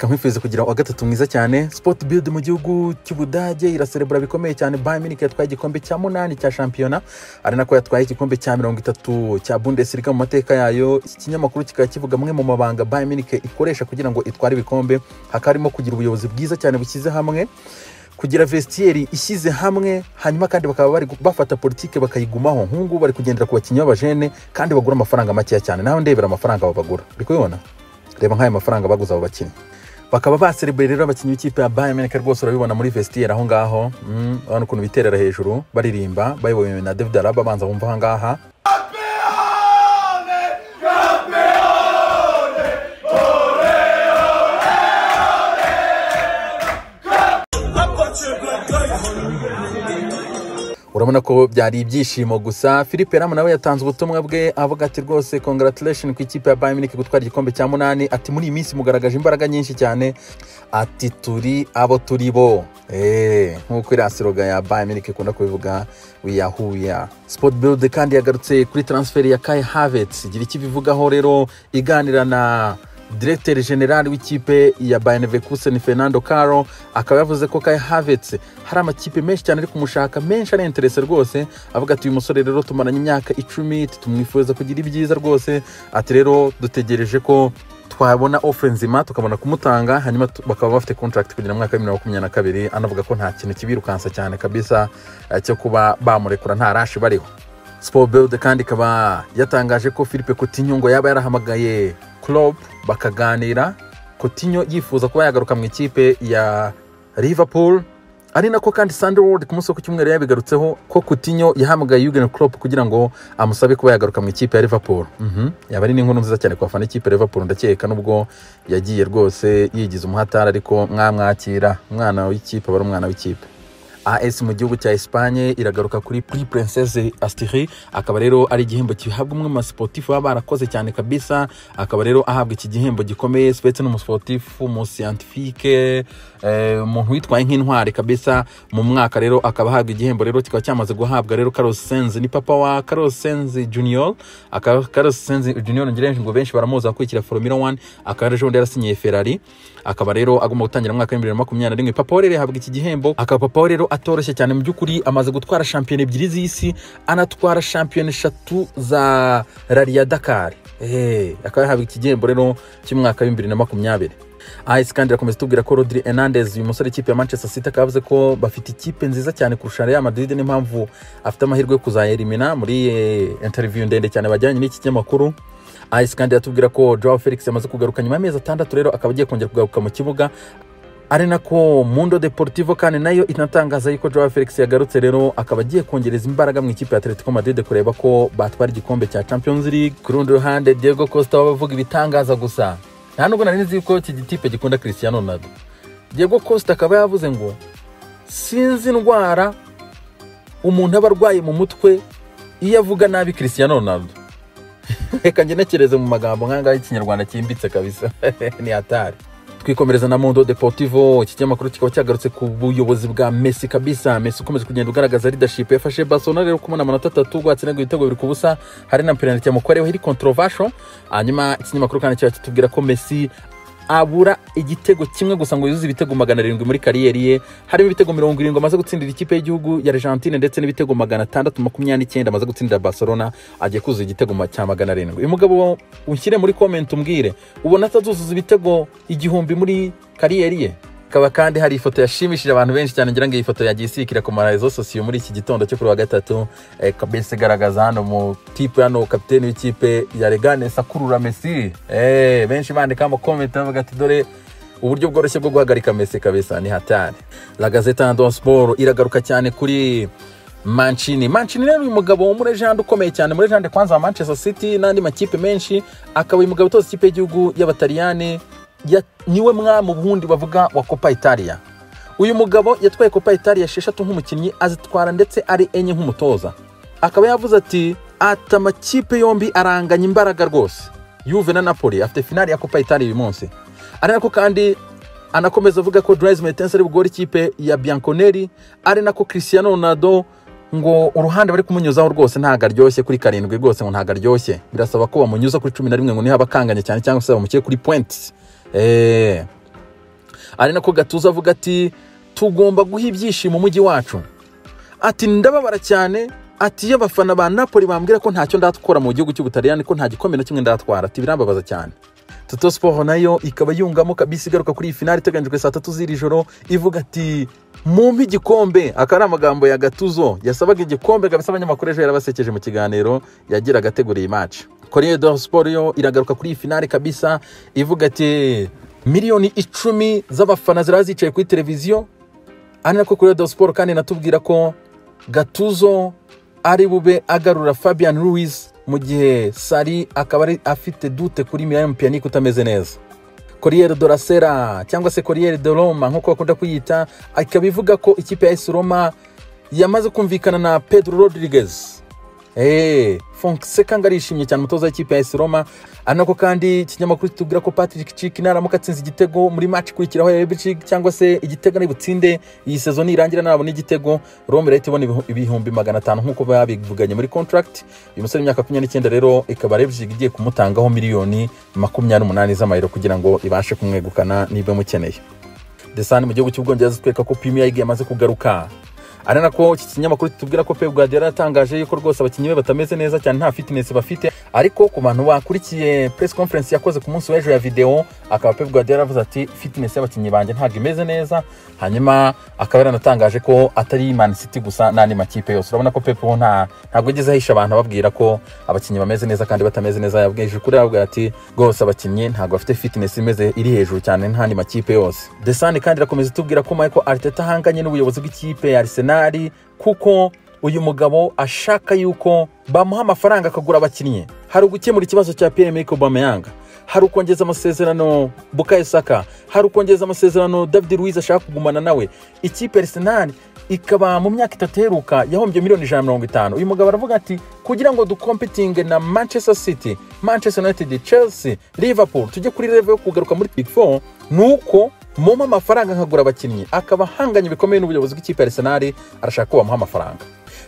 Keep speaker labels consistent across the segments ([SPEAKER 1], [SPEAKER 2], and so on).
[SPEAKER 1] reka nkwifuze kugira wa gatatu mwiza cyane. Sport Build mu gihugu cy'Ubudage iraserebura bikomeye cyane. Bayern Munich yatwaye igikombe cya 8 cya shampiyona, ari nako yatwaye igikombe cya 30 cya Bundesliga mu mateka yayo. Iki kinyamakuru kikaba kivuga mwe mu mabanga Bayern Munich ikoresha kugira ngo itware ibikombe, hakarimo kugira ubuyobozi bwiza cyane bukize hamwe, kugira vestiaire ishyize hamwe, hanyuma kandi bakaba bari bafata politike bakayigumaho. Nk'ubu bari kugendera ku bakinnyi b'abajene kandi bagura amafaranga make cyane. Naho ndebera amafaranga babagura, uri kubibona? Reba nk'ayo mafaranga baguza abo bakinnyi, bakaba baserebera rero abakinnyi b'ikipe ya Bayern Munich rwose urabibona muri vestiaire aho ngaho. Urabona ukuntu biterera hejuru baririmba bayobowe na David Alaba, banza wumva aha ngaha. Urabona ko byari ibyishimo gusa. Philippe Lam nawe yatanze ubutumwa bwe avuga ati rwose congratulations ku ikipe ya Bayern Munich gutwara igikombe cya 8. Ati muri iyi minsi mugaragaje imbaraga nyinshi cyane, ati turi abo turi bo. Nk'uko irasiroga ya Bayern Munich ikunda kubivuga, we are who we are. Sport Build kandi yagarutse kuri transfer ya Kai Havertz, gira iki bivugaho rero iganira na Directeur General w'ikipe ya Bayern Leverkusen Fernando Caro. Akaba yavuze ko Kai Havertz hari amakipe menshi cyane ari kumushaka, menshi ari interesse rwose. Avuga ati uyu musore rero tumaranye imyaka 10, tumwifuza kugira ibyiza rwose. Ati rero dutegereje ko twabona offer nzima tukabona kumutanga, hanyuma bakaba bafite contract kugera mu mwaka wa 2022. Anavuga ko nta kintu kibirukansa cyane kabisa cyo kuba bamurekura, nta rashi bariho. Sport Build kandi kaba yatangaje ko Philippe Coutinho ngo yaba yarahamagaye Klopp bakaganira. Coutinho yifuza kuba yagaruka mu ikipe ya Liverpool, ari nako kandi Sunderland ku munsi wo cyumweru yabigarutseho ko Coutinho yahamagaye Jurgen Klopp kugira ngo amusabe kuba yagaruka mu ikipe ya Liverpool. Yaba ari n'inkuru nziza cyane kwa fana ikipe ya Liverpool. Ndakeka nubwo yagiye rwose yigize umuhatara, ariko mwamwakira umwana w'ikipe bari umwana w'ikipe. AS mu gihugu cya Espagne iragaruka kuri Prix Princesse Astrid. Akaba rero ari igihembo kihabwa umwe mu sportif baba barakoze cyane kabisa. Akaba rero ahabwa iki gihembo gikomeye spetse no mu sportif, mu scientifique, umuntu witwaye nk'intwari kabisa mu mwaka. Rero akaba ahabwa igihembo rero kikaba cyamaze guhabwa rero Carlos Sainz, ni papa wa Carlos Sainz Junior. Akaba Carlos Sainz Junior ngirenje ngo benshi baramuza kwikira Formula 1. Akaba rero yarasinyiye Ferrari, akaba rero agomba gutangira mu mwaka wa 2021. Papa rero yahabwa iki gihembo. Akaba papa rero atoroshye cyane mu byukuri, amaze gutwara shampiyona 2 z'isi, anatwara shampiyona 3 za Rally Dakar. Akaba yahabwa iki gihembo rero cy'umwaka wa 2020. AS kandi rakomeza tubwira ko Rodri Hernandez uyu musore ikipe ya Manchester City akavuze ko bafite ikipe nziza cyane kurusha Real Madrid, n'impamvu afite amahirwe yo kuzayerimina muri interview ndende cyane bajyanye n'iki kinyamakuru. AS kandi yatubwira ko Joao Felix yamaze kugaruka nyuma y'amezi 6 rero akaba agiye kongera kugaruka mu kibuga. Ari nako Mundo Deportivo kandi nayo inatangaza yuko Joao Felix yagarutse rero akaba agiye kongereza imbaraga mu ikipe ya Atletico Madrid kureba ko batwara igikombe cya Champions League. Ku rundi ruhande Diego Costa bavuga ibitangaza gusa, nta nubwo nari nzi ko iki gitipe gikunda Cristiano Ronaldo. Diego Costa akaba yavuze ngo sinzi indwara umuntu aba arwaye mu mutwe iyo avuga nabi Cristiano Ronaldo. Reka ngenekereze mu magambo nk'anga y'ikinyarwanda cyimbitse kabisa. Ni hatari. Twikomereza na Mundo Deportivo. Iki kinyamakuru kikaba cyagarutse ku buyobozi bwa Messi kabisa. Messi ukomeje kugenda ugaragaza leadership, yafashe Barcelona rero kumona amanota 3 gwatsinda ibitego 2 kubusa. Hari na penalty yamukorewe iri controversial. Hanyuma ikinyamakuru kandi cyo kitubwira ko Messi abura igitego kimwe gusa ngo yuzuze ibitego 700 muri kariyeri ye. Hari ibitego 70 amaze gutsindira ikipe y'igihugu ya Argentine, ndetse n'ibitego 629 amaze gutsindira Barcelona. Agiye kuzuza igitego cya 700. Uyu mugabo unshyire muri comment umbwire ubona atazuzuza ibitego 1000 muri kariyeri ye. Kaba kandi hari ifoto yashimishije abantu benshi cyane, ngira ngo iyi foto yagisikira ku marezo sosiyo muri iki gitondo cyo kuri wa gatatu. Kabese garagaza hano mu tipe hano kapiteni w'ikipe ya Regane Sakurura Messi. Benshi bandika mu comment bavuga ati dore uburyo bworoshye bwo guhagarika Messi kabisa, ni hatari. La Gazzetta dello Sport iragaruka cyane kuri Mancini rero uyu mugabo w'umurejande ukomeye cyane, muri jande kwanza wa Manchester City n'andi makipe menshi. Akaba uyu mugabo tose ikipe y'igihugu y'Abataliyani niwe mu bundi bavuga wa Coppa Italia. Uyu mugabo yatwaye Coppa Italia 6 nk'umukinnyi, azitwara ndetse ari enye nk'umutoza. Akaba yavuze ati amakipe yombi aranganya imbaraga rwose. Juve na Napoli afite finale ya Coppa Italia uyu munsi. Ari nako kandi anakomeza avuga ko Dries Mertens ari bugora ikipe ya Bianconeri. Ari nako Cristiano Ronaldo ngo uruhande bari kumunyuzaho rwose ntaga ryoshye kuri 7 rwose ngo ntaga ryoshye, birasaba ko bamunyuza kuri 11 ngo niha bakanganye cyane cyangwa se bamukiye kuri points. ari nako Gatuza avuga ati tugomba guha ibyishimo umujyi wacu. Ati ndababara cyane, ati iyo abafana ba Napoli bambwira ko ntacyo ndatwara mu gihugu cy'Ubutaliyani ko nta gikombe na kimwe ndatwara, ati birambabaza cyane. Toto Sport nayo ikaba yungamo kabisa igaruka kuri iyi finale iteganyijwe saa 3 z'iri joro ivuga ati mumpe igikombe. Akari amagambo ya Gatuzo yasabaga igikombe kabisa. Abanyamakuru ejo yarabasekeje mu kiganiro yagira agateguriye match. Corriere dello Sport yo iragaruka kuri iyi finale kabisa ivuga ati miliyoni 10 z'abafana zirazicaye kuri televiziyo. Ari nako Corriere dello Sport kandi natubwira ko Gatuzo ari bube agarura Fabian Ruiz mu gihe Sari akaba ari afite dute kuri Milan Pjanic utameze neza. Corriere della Sera cyangwa se Corriere de Roma nkuko bakunda kuyita ikaba ivuga ko ikipe ya AS Roma yamaze kumvikana na Pedro Rodriguez. Fonseca ngarishimye cyane umutoza w'ikipe ya AS Roma. Anako kandi ikinyamakuru kitubwira ko Patrick Schick naramuka atsinze igitego muri match kurikiraho ya Leipzig cyangwa se igitego ni butsinde iyi season irangira nabona igitego, Roma rero ibona ibihumbi 500 nkuko babivuganye muri contract. Uyu musore imyaka 29 rero ikaba Leipzig igiye kumutangaho miliyoni 28 z'amayero kugira ngo ibashe kumwegukana niba mukeneye. Desani mu gihugu cy'Ubwongereza tweka ko Premier League yamaze kugaruka. Ari nako iki kinyamakuru kitubwira ko Pep Guardiola yatangaje yuko rwose abakinnyi be batameze neza cyane, nta fitness bafite. Ariko ku bantu bakurikiye press conference yakoze ku munsi w'ejo ya video, akaba Pep Guardiola avuze ati fitness y'abakinnyi banje ntabwo imeze neza. Hanyuma akaba yaranatangaje ko atari Man City gusa n'andi makipe yose. Urabona ko Pep ntabwo ageze ahisha abantu ababwira ko abakinnyi bameze neza kandi batameze neza. Yabweje kuri avuga ati rwose abakinnyi ntabwo bafite fitness imeze iri hejuru cyane n'andi makipe yose. The Sun kandi rakomeza tubwira ko Mikel Arteta hanganye n'ubuyobozi bw'ikipe ya Arsenal kuko uyu mugabo ashaka yuko bamuha amafaranga akagura abakinnyi. Hari ugukemura ikibazo cya Pierre-Emerick Aubameyang, hari ukongeza amasezerano Bukayo Saka, hari ukongeza amasezerano David Luiz ashaka kugumana nawe. Ikipe Arsenal ikaba mu myaka 3 heruka yahombye miliyoni 150. Uyu mugabo aravuga ati kugira ngo dukompetinge na Manchester City, Manchester United, Chelsea, Liverpool tujye kuri level yo kugaruka muri Big 4 nuko muma amafaranga nkagura abakinnyi. Akaba hanganye bikomeye n'ubuyobozi bw'ikipe Arsenal, arashaka ko bamuha amafaranga.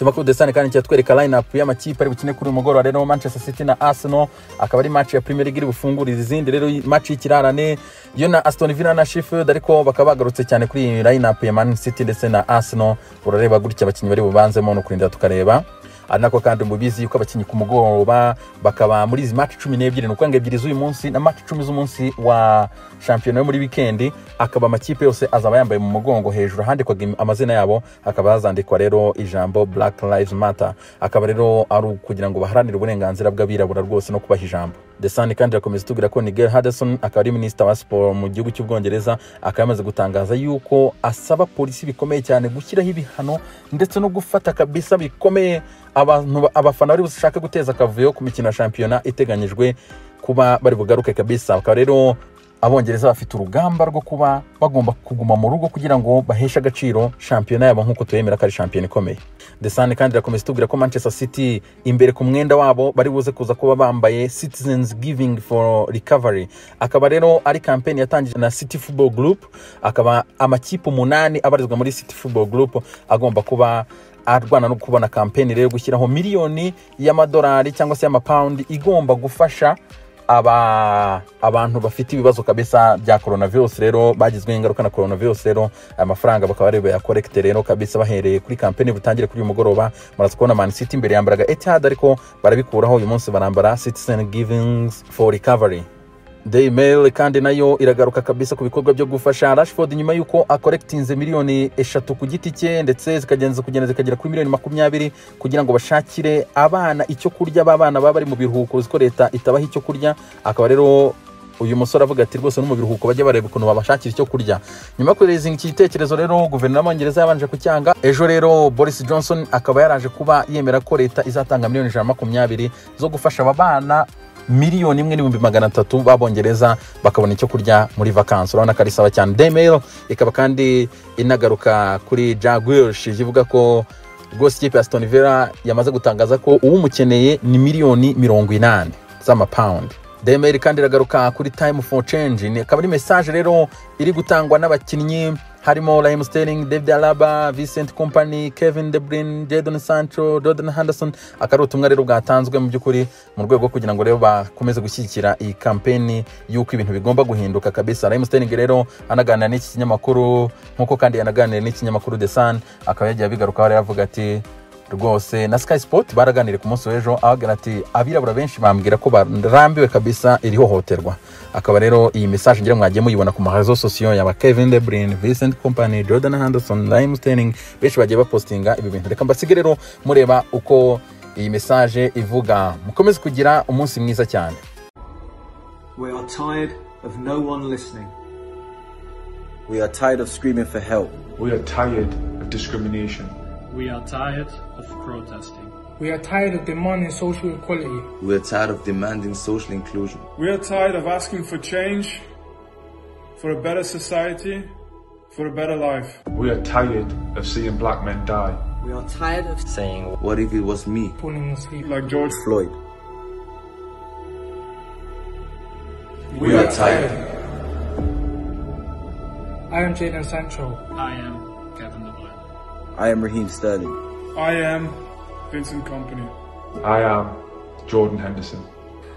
[SPEAKER 1] Amakuru The Sun kandi cyatwereka line-up y'amakipe ari bukine kuri umugoroba rero Manchester City na Arsenal, akaba ari match ya Premier League iri bufunguriza izindi rero match y'ikirarane yo na Aston Villa na Sheffield, ariko bakaba bagarutse cyane kuri line-up ya Man City ndetse na Arsenal. Urareba gutya abakinnyi bari bubanzemo no kurinda tukareba. Anako kandi mubizi yuko abakinnyi ku mugoroba bakaba muri izi match 12 nuko ngo 2 z'uyu munsi na match 10 z'umunsi wa championnat yo muri weekend, akaba amakipe yose azaba yambaye mu mugongo hejuru handikwa amazina yabo, akaba hazandikwa rero ijambo Black Lives Matter. Akaba rero ari kugira ngo baharanire uburenganzira bw'abirabura rwose no kubaha ijambo. The Sun kandi rakomeza tubwira ko Nigel Henderson akaba ari minister wa sport mu gihugu cy'Ubwongereza, akaba yamaze gutangaza yuko asaba polisi bikomeye cyane gushyiraho ibihano ndetse no gufata kabisa bikomeye abafana bari bushaka guteza akavuyo ku mikino ya shampiyona iteganyijwe kuba bari bugaruke kabisa. Akaba rero Abongereza bafite urugamba rwo kuba bagomba kuguma mu rugo kugira ngo baheshe agaciro shampiyona yabo nkuko tuyemera ko ari shampiyona ikomeye. The Sun kandi rakomeza tubwira ko Manchester City imbere ku mwenda wabo bari buze kuza kuba bambaye Citizens Giving for Recovery. Akaba rero ari campaign yatangije na City Football Group, akaba amakipe 8 abarizwa muri City Football Group agomba kuba arwana no kubona campaign rero gushyiraho miliyoni y'amadolari cyangwa se y'amapaundi igomba gufasha abantu bafite ibibazo kabisa bya coronavirus rero bagizwe ingaruka na coronavirus rero amafaranga bakaba rero ya collect rero kabisa bahereye kuri campaign butangire kuri uyu mugoroba. Muraza kubona Man City imbere yambaraga Etihad ariko barabikuraho uyu munsi barambara Citizen Givings for Recovery. Daily Mail kandi nayo iragaruka kabisa ku bikorwa byo gufasha Rashford nyuma yuko akorektinze miliyoni 3 ku giti cye ndetse zikagera kuri miliyoni 20 kugira ngo bashakire abana icyo kurya, babana baba bari mu biruhuko ziko leta itabaha icyo kurya. Akaba rero uyu musore avuga ati rwose no mu biruhuko bajye bareba ukuntu babashakira icyo kurya. Nyuma ko raising igitekerezo rero guverinoma y'Abongereza yabanje kucyanga. Ejo rero Boris Johnson akaba yaraje kuba yemera ko leta izatanga miliyoni 120 zo gufasha abana miliyoni 1,300 b'Abongereza bakabona icyo kurya muri vacances. Urabona ko ari sawa cyane. Daily Mail ikaba kandi inagaruka kuri Jaguars ivuga ko rwose ikipe ya Aston Villa yamaze gutangaza ko uwumukeneye ni miliyoni 80 z'amapaundi. Daily Mail kandi iragaruka kuri Time for Change, akaba ari message rero iri gutangwa n'abakinnyi harimo Raheem Sterling, David Alaba, Vincent Kompany, Kevin De Bruyne, Jadon Sancho, Jordan Henderson. Akari ubutumwa rero bwatanzwe mu by'ukuri mu rwego kugira ngo rero bakomeze gushyigikira iyi campaign y'uko ibintu bigomba guhinduka kabisa. Raheem Sterling rero anaganira n'iki kinyamakuru nkuko kandi yanaganira n'ikinyamakuru The Sun, akaba yagiye abigarukaho rero avuga ati rwose na Sky Sport baraganire ku munsi w'ejo, ahagira ati abirabura benshi bambwira ko barambiwe kabisa iri hohoterwa. Akaba rero iyi message ngira mwagiye muyibona ku marezo sosiyo yaba Kevin De Bruyne, Vincent Kompany, Jordan Henderson, Raheem Sterling, benshi bagiye bapostinga ibi bintu. Reka mbasige rero mureba uko iyi message ivuga. Mukomeze kugira umunsi mwiza cyane.
[SPEAKER 2] We are tired of no one listening.
[SPEAKER 3] We are tired of screaming for help.
[SPEAKER 4] We are tired of discrimination.
[SPEAKER 5] We are tired of protesting.
[SPEAKER 6] We are tired of demanding social equality.
[SPEAKER 3] We are tired of demanding social inclusion.
[SPEAKER 7] We are tired of asking for change, for a better society, for a better life.
[SPEAKER 4] We are tired of seeing black men die.
[SPEAKER 2] We are tired of saying,
[SPEAKER 3] what if it was me?
[SPEAKER 6] Falling asleep.
[SPEAKER 7] Like George
[SPEAKER 3] Floyd.
[SPEAKER 7] We are tired.
[SPEAKER 6] I am Jadon Sancho.
[SPEAKER 5] I am Kevin De Bruyne.
[SPEAKER 3] I am Raheem Sterling.
[SPEAKER 7] I am Vincent Kompany.
[SPEAKER 4] I am Jordan Henderson.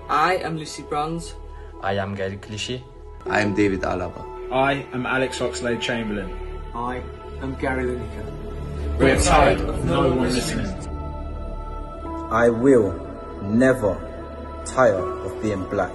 [SPEAKER 8] I am Lucy Bronze.
[SPEAKER 9] I am Gael Clichy.
[SPEAKER 3] I am David Alaba.
[SPEAKER 9] I am Alex Oxlade-Chamberlain.
[SPEAKER 2] I am Gary Lineker.
[SPEAKER 5] We are tired of no one listening.
[SPEAKER 3] I will never tire of being black.